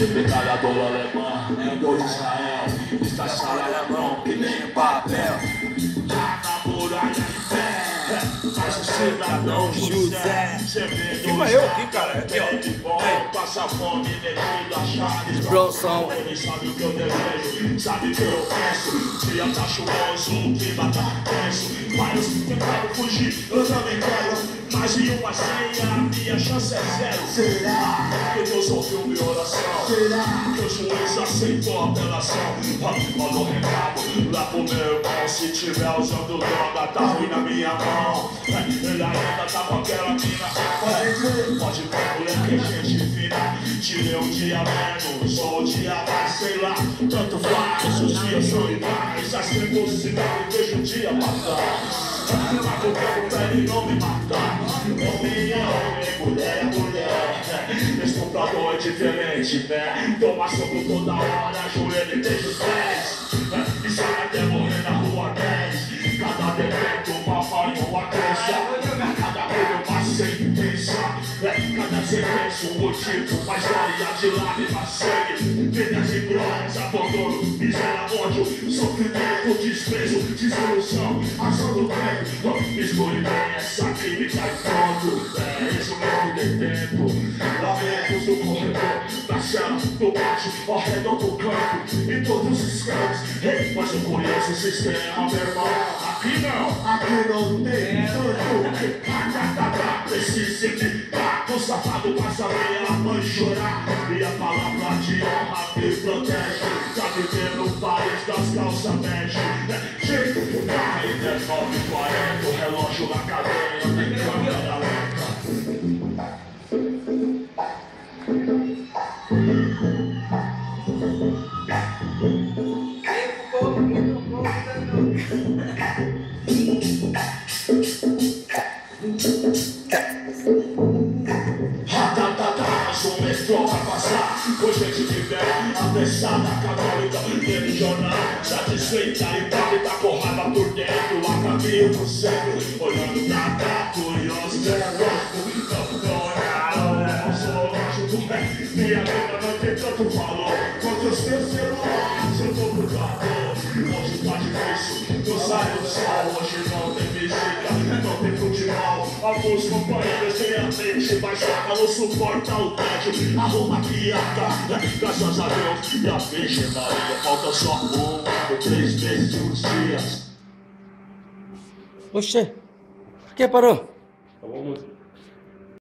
Metralhador alemã, do Israel, está alemão que nem papel. Na muralha de fé, faz o cidadão José. Filma eu aqui, cara. Aqui, ó. Passa fome, devido a chaves. Bronção. Ele sabe o que eu desejo, sabe o que eu penso. Dia tá chuvoso, o clima tá tenso. Vários tentaram fugir, eu também quero. Mas em uma senha, a minha chance é zero. Será que Deus ouviu minha oração? Será que o juiz aceitou a apelação? Manda um recado lá pro meu irmão. Se tiver usando droga, tá ruim na minha mão. Ele ainda tá com aquela mina. Pode ver, moleque, gente fina. Tirei um dia menos, ou um dia mais, sei lá. Tanto faz, os dias são iguais. Acendo o cigarro e vejo o dia passar. Mato o tempo pra ele não me matar. Homem é homem, mulher é mulher. Esse comprador é diferente, né? Toma soco toda hora, joelho e deixa os pés. E sai até morrer na rua 10. Cada defeito, uma falha, uma crença. Cada coisa uma sentença. Cada sentença, um motivo. Uma história de lágrimas, sangue. Vidas e glórias, abandono, miséria, ódio. Sofrimento, desprezo, desilusão. Ação do tempo. Escolhe bem essa clínica e pronto. É isso mesmo de tempo. Lamentos do corredor, da cela, do pátio, ao redor do campo. Em todos os campos. Hey, mas eu conheço o sistema, meu irmão. Aqui não tem tanto. Precisa imitar. O safado passa ver a mãe chorar. E a palavra de honra me protege. Tá vivendo o país das calças mexe. Jeito, carro e 19:40. O relógio na cadeia tem câmera lenta. Mais um metrô vai passar. Com gente de fé, apressada, católica, religional, satisfeita e pálida, com raiva por dentro, a caminho do céu, olhando pra cá, curioso, nervoso, não olhar, eu sou lógico, minha vida não tem tanto valor quanto os teus celulares, eu vou pro calor. Hoje tá difícil, não sai do sol, hoje não tem visita, não tem futebol. Alguns companheiros têm a mente baixada, não suporta o tédio, arruma piada, graças a Deus e a Virgem Maria. Falta só 1 ano, 3 meses e uns dias. Oxê, por que parou? Acabou a música.